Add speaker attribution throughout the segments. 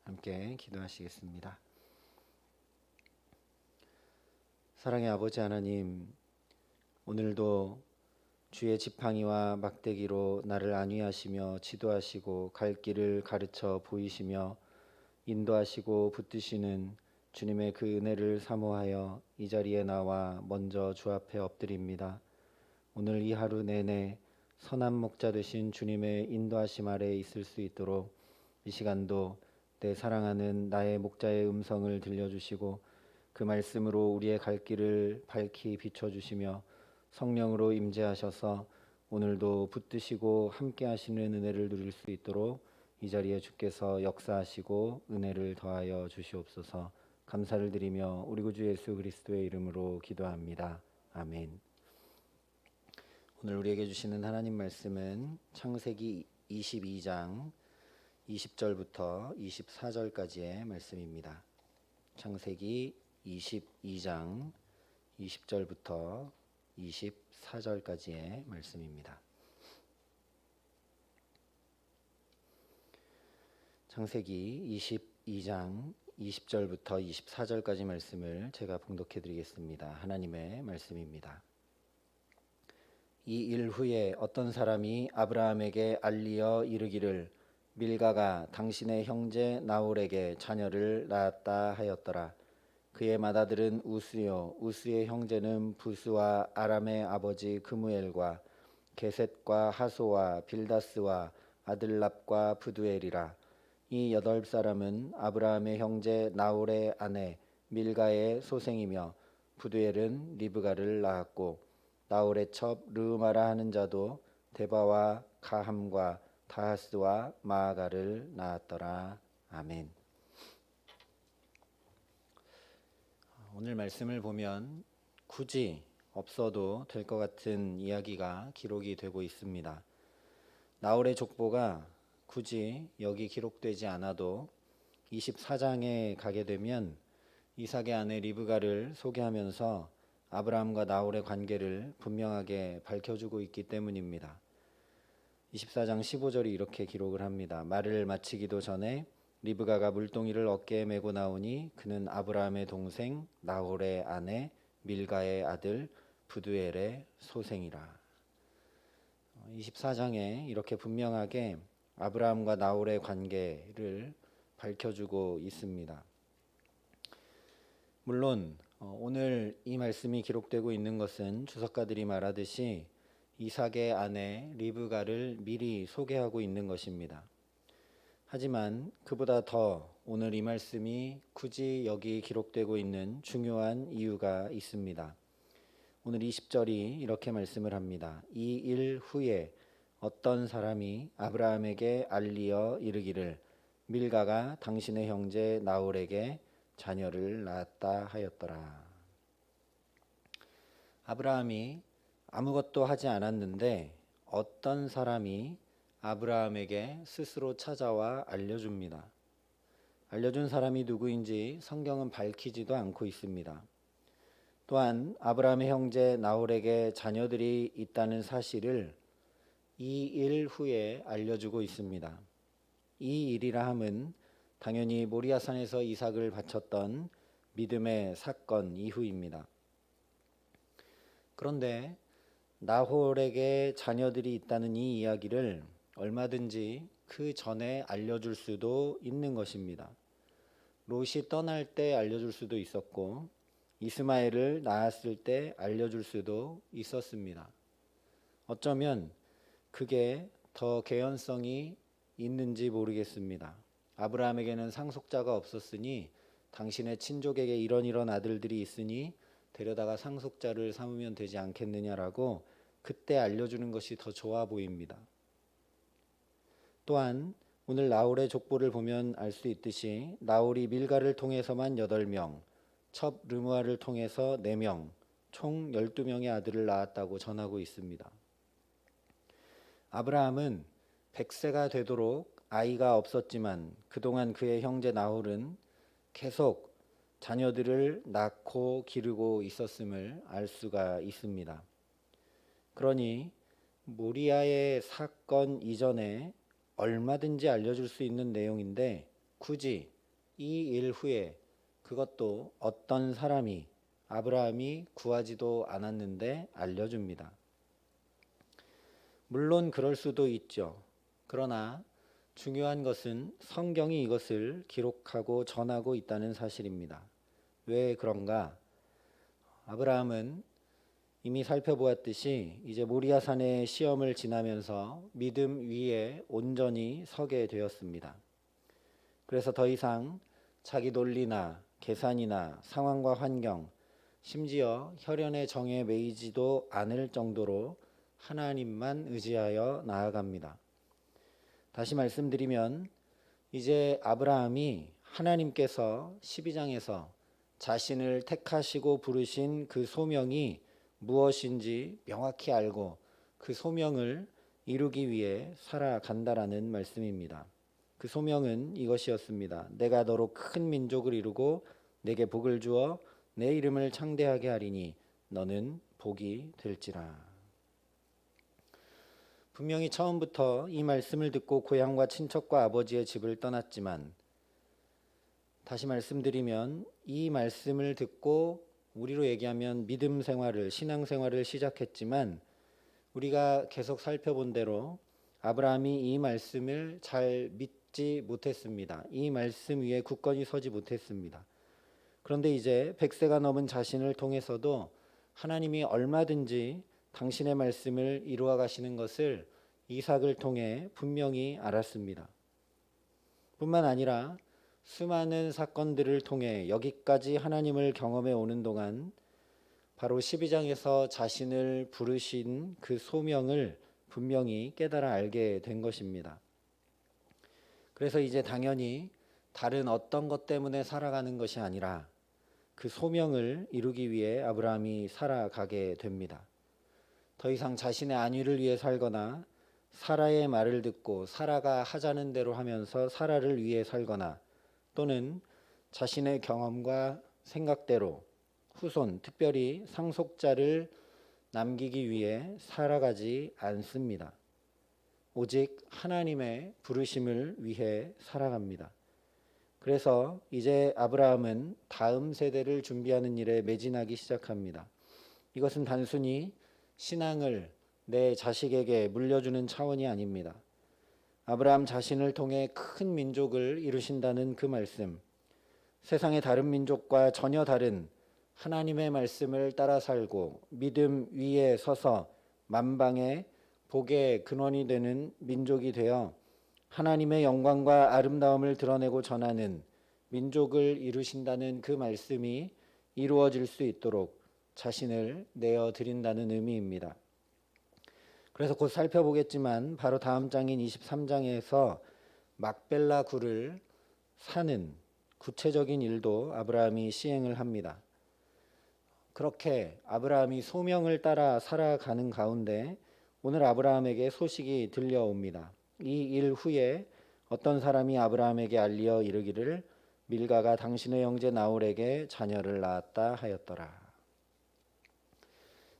Speaker 1: 함께 기도하시겠습니다. 사랑의 아버지 하나님, 오늘도 주의 지팡이와 막대기로 나를 안위하시며 지도하시고 갈 길을 가르쳐 보이시며 인도하시고 붙드시는 주님의 그 은혜를 사모하여 이 자리에 나와 먼저 주 앞에 엎드립니다. 오늘 이 하루 내내 선한 목자 되신 주님의 인도하심 아래 있을 수 있도록 이 시간도 내 사랑하는 나의 목자의 음성을 들려주시고 그 말씀으로 우리의 갈 길을 밝히 비춰주시며 성령으로 임재하셔서 오늘도 붙드시고 함께 하시는 은혜를 누릴 수 있도록 이 자리에 주께서 역사하시고 은혜를 더하여 주시옵소서. 감사를 드리며 우리 구주 예수 그리스도의 이름으로 기도합니다. 아멘. 오늘 우리에게 주시는 하나님 말씀은 창세기 22장 20절부터 24절까지의 말씀입니다. 창세기 22장 20절부터 24절까지의 말씀입니다. 창세기 22장 20절부터 24절까지 말씀을 제가 봉독해 드리겠습니다. 하나님의 말씀입니다. 이 일 후에 어떤 사람이 아브라함에게 알리어 이르기를 밀가가 당신의 형제 나홀에게 자녀를 낳았다 하였더라. 그의 맏아들은 우스요 우스의 형제는 부스와 아람의 아버지 그무엘과 게셋과 하소와 빌다스와 아들랍과 부두엘이라. 이 8사람은 아브라함의 형제 나홀의 아내 밀가의 소생이며 부두엘은 리브가를 낳았고 나홀의 첩 르우마라 하는 자도 데바와 가함과 다하스와 마아가를 낳았더라. 아멘. 오늘 말씀을 보면 굳이 없어도 될 것 같은 이야기가 기록이 되고 있습니다. 나홀의 족보가 굳이 여기 기록되지 않아도 24장에 가게 되면 이삭의 아내 리브가를 소개하면서 아브라함과 나홀의 관계를 분명하게 밝혀주고 있기 때문입니다. 24장 15절이 이렇게 기록을 합니다. 말을 마치기도 전에 리브가가 물동이를 어깨에 메고 나오니 그는 아브라함의 동생 나홀의 아내 밀가의 아들 부두엘의 소생이라. 24장에 이렇게 분명하게 아브라함과 나홀의 관계를 밝혀주고 있습니다. 물론 오늘 이 말씀이 기록되고 있는 것은 주석가들이 말하듯이 이삭의 아내 리브가를 미리 소개하고 있는 것입니다. 하지만 그보다 더 오늘 이 말씀이 굳이 여기 기록되고 있는 중요한 이유가 있습니다. 오늘 20절이 이렇게 말씀을 합니다. 이 일 후에 어떤 사람이 아브라함에게 알리어 이르기를 밀가가 당신의 형제 나홀에게 자녀를 낳았다 하였더라. 아브라함이 아무것도 하지 않았는데 어떤 사람이 아브라함에게 스스로 찾아와 알려줍니다. 알려준 사람이 누구인지 성경은 밝히지도 않고 있습니다. 또한 아브라함의 형제 나홀에게 자녀들이 있다는 사실을 이 일 후에 알려주고 있습니다. 이 일이라 함은 당연히 모리아산에서 이삭을 바쳤던 믿음의 사건 이후입니다. 그런데 나홀에게 자녀들이 있다는 이 이야기를 얼마든지 그 전에 알려줄 수도 있는 것입니다. 롯이 떠날 때 알려줄 수도 있었고 이스마엘을 낳았을 때 알려줄 수도 있었습니다. 어쩌면 그게 더 개연성이 있는지 모르겠습니다. 아브라함에게는 상속자가 없었으니 당신의 친족에게 이런 아들들이 있으니 데려다가 상속자를 삼으면 되지 않겠느냐라고 그때 알려주는 것이 더 좋아 보입니다. 또한 오늘 나홀의 족보를 보면 알 수 있듯이 나홀이 밀가를 통해서만 8명, 첩 르무아를 통해서 4명, 총 12명의 아들을 낳았다고 전하고 있습니다. 아브라함은 100세가 되도록 아이가 없었지만 그동안 그의 형제 나홀은 계속 자녀들을 낳고 기르고 있었음을 알 수가 있습니다. 그러니 모리아의 사건 이전에 얼마든지 알려줄 수 있는 내용인데 굳이 이 일 후에 그것도 어떤 사람이 아브라함이 구하지도 않았는데 알려줍니다. 물론 그럴 수도 있죠. 그러나 중요한 것은 성경이 이것을 기록하고 전하고 있다는 사실입니다. 왜 그런가? 아브라함은 이미 살펴보았듯이 이제 모리아산의 시험을 지나면서 믿음 위에 온전히 서게 되었습니다. 그래서 더 이상 자기 논리나 계산이나 상황과 환경, 심지어 혈연의 정에 매이지도 않을 정도로 하나님만 의지하여 나아갑니다. 다시 말씀드리면 이제 아브라함이 하나님께서 12장에서 자신을 택하시고 부르신 그 소명이 무엇인지 명확히 알고 그 소명을 이루기 위해 살아간다라는 말씀입니다. 그 소명은 이것이었습니다. 내가 너로 큰 민족을 이루고 내게 복을 주어 내 이름을 창대하게 하리니 너는 복이 될지라. 분명히 처음부터 이 말씀을 듣고 고향과 친척과 아버지의 집을 떠났지만, 다시 말씀드리면 이 말씀을 듣고 우리로 얘기하면 믿음 생활을, 신앙 생활을 시작했지만 우리가 계속 살펴본 대로 아브라함이 이 말씀을 잘 믿지 못했습니다. 이 말씀 위에 굳건히 서지 못했습니다. 그런데 이제 100세가 넘은 자신을 통해서도 하나님이 얼마든지 당신의 말씀을 이루어 가시는 것을 이삭을 통해 분명히 알았습니다. 뿐만 아니라 수많은 사건들을 통해 여기까지 하나님을 경험해 오는 동안 바로 12장에서 자신을 부르신 그 소명을 분명히 깨달아 알게 된 것입니다. 그래서 이제 당연히 다른 어떤 것 때문에 살아가는 것이 아니라 그 소명을 이루기 위해 아브라함이 살아가게 됩니다. 더 이상 자신의 안위를 위해 살거나 사라의 말을 듣고 사라가 하자는 대로 하면서 사라를 위해 살거나 또는 자신의 경험과 생각대로 후손, 특별히 상속자를 남기기 위해 살아가지 않습니다. 오직 하나님의 부르심을 위해 살아갑니다. 그래서 이제 아브라함은 다음 세대를 준비하는 일에 매진하기 시작합니다. 이것은 단순히 신앙을 내 자식에게 물려주는 차원이 아닙니다. 아브라함 자신을 통해 큰 민족을 이루신다는 그 말씀, 세상의 다른 민족과 전혀 다른 하나님의 말씀을 따라 살고 믿음 위에 서서 만방의 복의 근원이 되는 민족이 되어 하나님의 영광과 아름다움을 드러내고 전하는 민족을 이루신다는 그 말씀이 이루어질 수 있도록 자신을 내어 드린다는 의미입니다. 그래서 곧 살펴보겠지만 바로 다음 장인 23장에서 막벨라 굴을 사는 구체적인 일도 아브라함이 시행을 합니다. 그렇게 아브라함이 소명을 따라 살아가는 가운데 오늘 아브라함에게 소식이 들려옵니다. 이 일 후에 어떤 사람이 아브라함에게 알리어 이르기를 밀가가 당신의 형제 나홀에게 자녀를 낳았다 하였더라.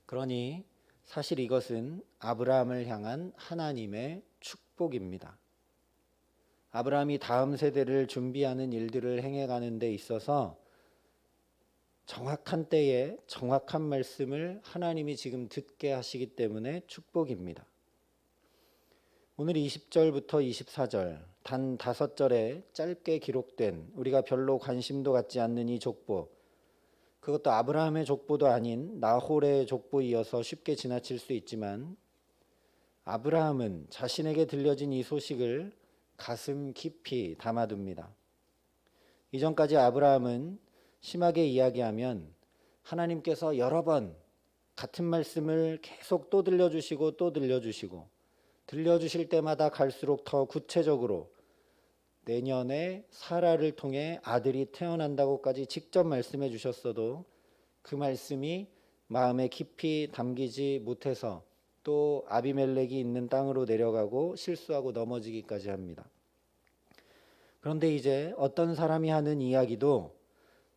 Speaker 1: 그러니 사실 이것은 아브라함을 향한 하나님의 축복입니다. 아브라함이 다음 세대를 준비하는 일들을 행해가는 데 있어서 정확한 때에 정확한 말씀을 하나님이 지금 듣게 하시기 때문에 축복입니다. 오늘 20절부터 24절 단 5절에 짧게 기록된 우리가 별로 관심도 갖지 않는 이 족보, 그것도 아브라함의 족보도 아닌 나홀의 족보이어서 쉽게 지나칠 수 있지만 아브라함은 자신에게 들려진 이 소식을 가슴 깊이 담아둡니다. 이전까지 아브라함은 심하게 이야기하면 하나님께서 여러 번 같은 말씀을 계속 또 들려주시고 또 들려주시고 들려주실 때마다 갈수록 더 구체적으로 내년에 사라를 통해 아들이 태어난다고까지 직접 말씀해 주셨어도 그 말씀이 마음에 깊이 담기지 못해서 또 아비멜렉이 있는 땅으로 내려가고 실수하고 넘어지기까지 합니다. 그런데 이제 어떤 사람이 하는 이야기도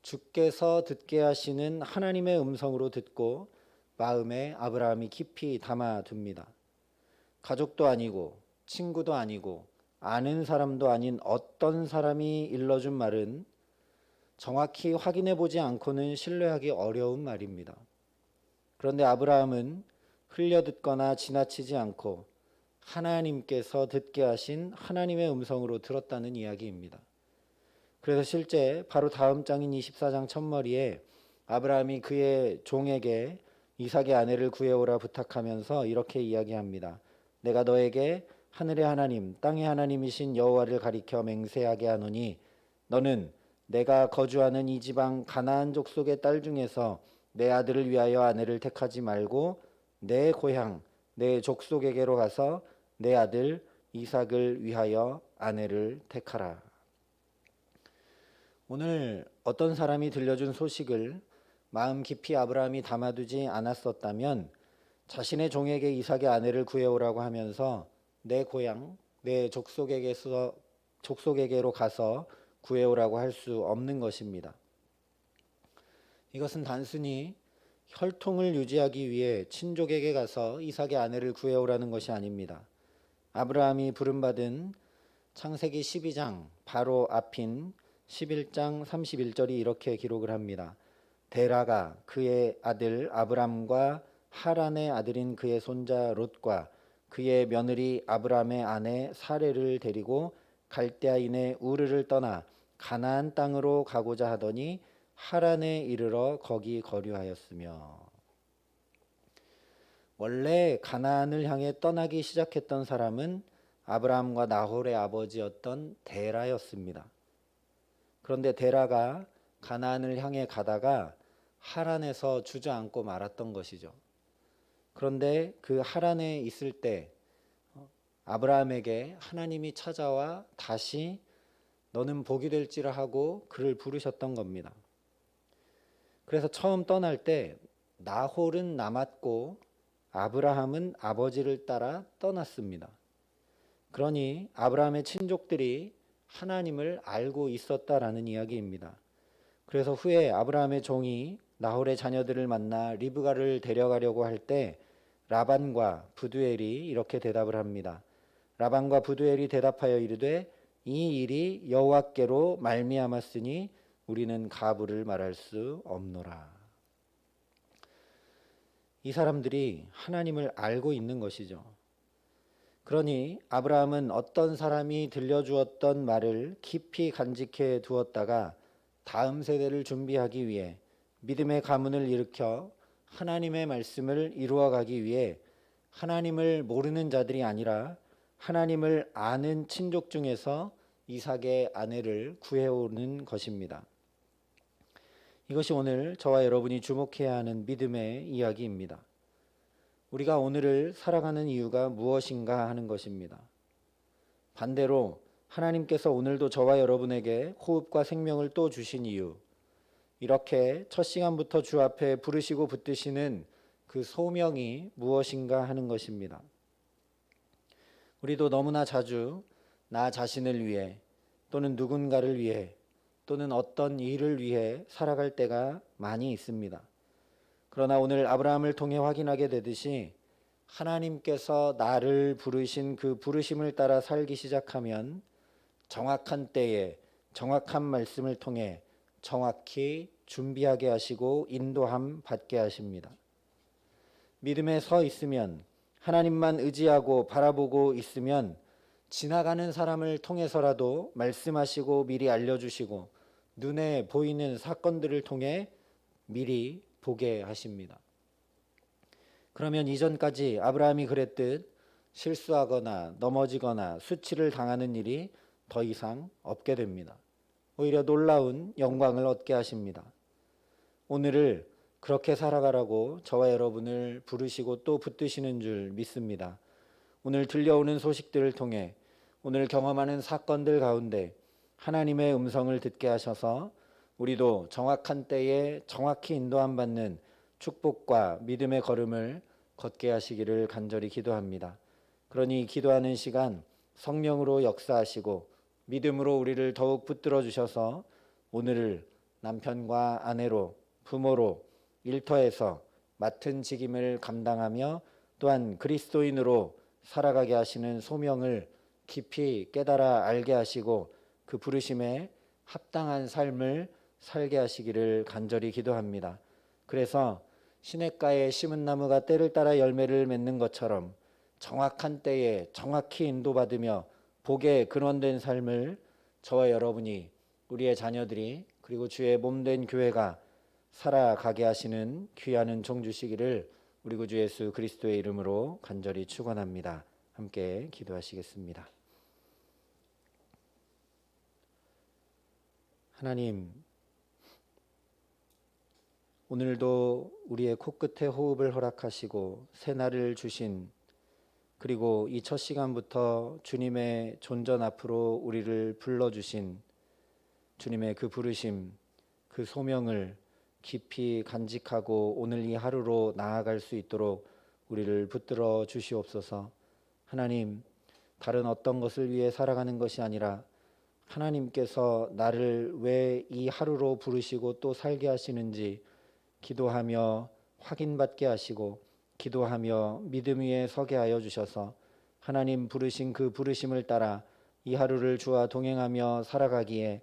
Speaker 1: 주께서 듣게 하시는 하나님의 음성으로 듣고 마음에 아브라함이 깊이 담아둡니다. 가족도 아니고 친구도 아니고 아는 사람도 아닌 어떤 사람이 일러준 말은 정확히 확인해 보지 않고는 신뢰하기 어려운 말입니다. 그런데 아브라함은 흘려듣거나 지나치지 않고 하나님께서 듣게 하신 하나님의 음성으로 들었다는 이야기입니다. 그래서 실제 바로 다음 장인 24장 첫머리에 아브라함이 그의 종에게 이삭의 아내를 구해오라 부탁하면서 이렇게 이야기합니다. 내가 너에게 하늘의 하나님, 땅의 하나님이신 여호와를 가리켜 맹세하게 하노니 너는 내가 거주하는 이 지방 가나안 족속의 딸 중에서 내 아들을 위하여 아내를 택하지 말고 내 고향, 내 족속에게로 가서 내 아들 이삭을 위하여 아내를 택하라. 오늘 어떤 사람이 들려준 소식을 마음 깊이 아브라함이 담아두지 않았었다면 자신의 종에게 이삭의 아내를 구해오라고 하면서 내 고향, 내 족속에게로 가서 구해오라고 할 수 없는 것입니다. 이것은 단순히 혈통을 유지하기 위해 친족에게 가서 이삭의 아내를 구해오라는 것이 아닙니다. 아브라함이 부름받은 창세기 12장 바로 앞인 11장 31절이 이렇게 기록을 합니다. 데라가 그의 아들 아브람과 하란의 아들인 그의 손자 롯과 그의 며느리 아브람의 아내 사레를 데리고 갈대아인의 우르를 떠나 가나안 땅으로 가고자 하더니 하란에 이르러 거기 거류하였으며. 원래 가나안을 향해 떠나기 시작했던 사람은 아브라함과 나홀의 아버지였던 데라였습니다. 그런데 데라가 가나안을 향해 가다가 하란에서 주저앉고 말았던 것이죠. 그런데 그 하란에 있을 때 아브라함에게 하나님이 찾아와 다시 너는 복이 될지라 하고 그를 부르셨던 겁니다. 그래서 처음 떠날 때 나홀은 남았고 아브라함은 아버지를 따라 떠났습니다. 그러니 아브라함의 친족들이 하나님을 알고 있었다라는 이야기입니다. 그래서 후에 아브라함의 종이 나홀의 자녀들을 만나 리브가를 데려가려고 할 때 라반과 부두엘이 이렇게 대답을 합니다. 라반과 부두엘이 대답하여 이르되 이 일이 여호와께로 말미암았으니 우리는 가부를 말할 수 없노라. 이 사람들이 하나님을 알고 있는 것이죠. 그러니 아브라함은 어떤 사람이 들려주었던 말을 깊이 간직해 두었다가 다음 세대를 준비하기 위해 믿음의 가문을 일으켜 하나님의 말씀을 이루어가기 위해 하나님을 모르는 자들이 아니라 하나님을 아는 친족 중에서 이삭의 아내를 구해오는 것입니다. 이것이 오늘 저와 여러분이 주목해야 하는 믿음의 이야기입니다. 우리가 오늘을 살아가는 이유가 무엇인가 하는 것입니다. 반대로 하나님께서 오늘도 저와 여러분에게 호흡과 생명을 또 주신 이유, 이렇게 첫 시간부터 주 앞에 부르시고 붙드시는 그 소명이 무엇인가 하는 것입니다. 우리도 너무나 자주 나 자신을 위해 또는 누군가를 위해 또는 어떤 일을 위해 살아갈 때가 많이 있습니다. 그러나 오늘 아브라함을 통해 확인하게 되듯이 하나님께서 나를 부르신 그 부르심을 따라 살기 시작하면 정확한 때에 정확한 말씀을 통해 정확히 준비하게 하시고 인도함 받게 하십니다. 믿음에 서 있으면 하나님만 의지하고 바라보고 있으면 지나가는 사람을 통해서라도 말씀하시고 미리 알려주시고 눈에 보이는 사건들을 통해 미리 보게 하십니다. 그러면 이전까지 아브라함이 그랬듯 실수하거나 넘어지거나 수치를 당하는 일이 더 이상 없게 됩니다. 오히려 놀라운 영광을 얻게 하십니다. 오늘을 그렇게 살아가라고 저와 여러분을 부르시고 또 붙드시는 줄 믿습니다. 오늘 들려오는 소식들을 통해 오늘 경험하는 사건들 가운데 하나님의 음성을 듣게 하셔서 우리도 정확한 때에 정확히 인도함 받는 축복과 믿음의 걸음을 걷게 하시기를 간절히 기도합니다. 그러니 기도하는 시간 성령으로 역사하시고 믿음으로 우리를 더욱 붙들어 주셔서 오늘을 남편과 아내로 부모로 일터에서 맡은 직임을 감당하며 또한 그리스도인으로 살아가게 하시는 소명을 깊이 깨달아 알게 하시고 그 부르심에 합당한 삶을 살게 하시기를 간절히 기도합니다. 그래서 시냇가에 심은 나무가 때를 따라 열매를 맺는 것처럼 정확한 때에 정확히 인도받으며 복에 근원된 삶을 저와 여러분이, 우리의 자녀들이, 그리고 주의 몸된 교회가 살아가게 하시는 귀한 은총 주시기를 우리 구주 예수 그리스도의 이름으로 간절히 축원합니다. 함께 기도하시겠습니다. 하나님, 오늘도 우리의 코끝에 호흡을 허락하시고 새날을 주신, 그리고 이 첫 시간부터 주님의 존전 앞으로 우리를 불러주신 주님의 그 부르심, 그 소명을 깊이 간직하고 오늘 이 하루로 나아갈 수 있도록 우리를 붙들어 주시옵소서. 하나님, 다른 어떤 것을 위해 살아가는 것이 아니라 하나님께서 나를 왜 이 하루로 부르시고 또 살게 하시는지 기도하며 확인받게 하시고, 기도하며 믿음 위에 서게 하여 주셔서 하나님 부르신 그 부르심을 따라 이 하루를 주와 동행하며 살아가기에,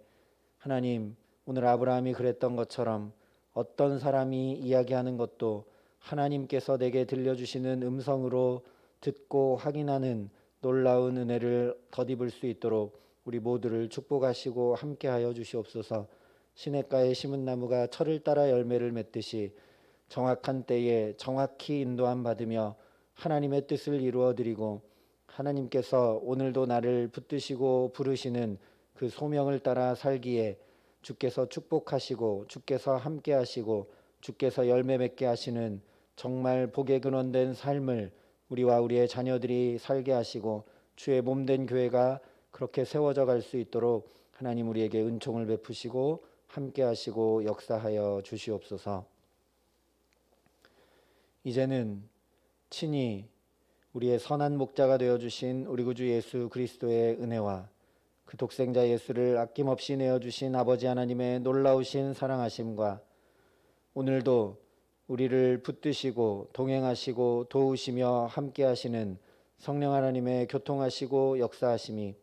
Speaker 1: 하나님, 오늘 아브라함이 그랬던 것처럼 어떤 사람이 이야기하는 것도 하나님께서 내게 들려주시는 음성으로 듣고 확인하는 놀라운 은혜를 덧입을 수 있도록 우리 모두를 축복하시고 함께하여 주시옵소서. 시냇가에 심은 나무가 철을 따라 열매를 맺듯이 정확한 때에 정확히 인도함 받으며 하나님의 뜻을 이루어 드리고, 하나님께서 오늘도 나를 붙드시고 부르시는 그 소명을 따라 살기에 주께서 축복하시고 주께서 함께 하시고 주께서 열매 맺게 하시는 정말 복에 근원된 삶을 우리와 우리의 자녀들이 살게 하시고 주의 몸된 교회가 그렇게 세워져 갈 수 있도록 하나님 우리에게 은총을 베푸시고 함께 하시고 역사하여 주시옵소서. 이제는 친히 우리의 선한 목자가 되어주신 우리 구주 예수 그리스도의 은혜와 그 독생자 예수를 아낌없이 내어주신 아버지 하나님의 놀라우신 사랑하심과 오늘도 우리를 붙드시고 동행하시고 도우시며 함께 하시는 성령 하나님의 교통하시고 역사하심이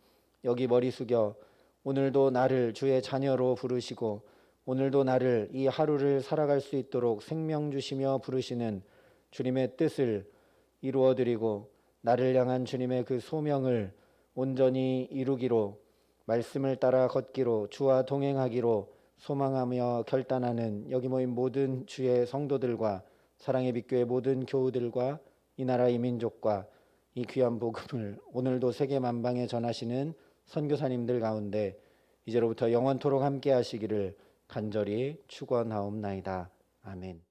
Speaker 1: 여기 머리 숙여 오늘도 나를 주의 자녀로 부르시고 오늘도 나를 이 하루를 살아갈 수 있도록 생명 주시며 부르시는 주님의 뜻을 이루어드리고 나를 향한 주님의 그 소명을 온전히 이루기로, 말씀을 따라 걷기로, 주와 동행하기로 소망하며 결단하는 여기 모인 모든 주의 성도들과 사랑의 빛교회 모든 교우들과 이 나라 이 민족과 이 귀한 복음을 오늘도 세계 만방에 전하시는 선교사님들 가운데 이제로부터 영원토록 함께 하시기를 간절히 축원하옵나이다. 아멘.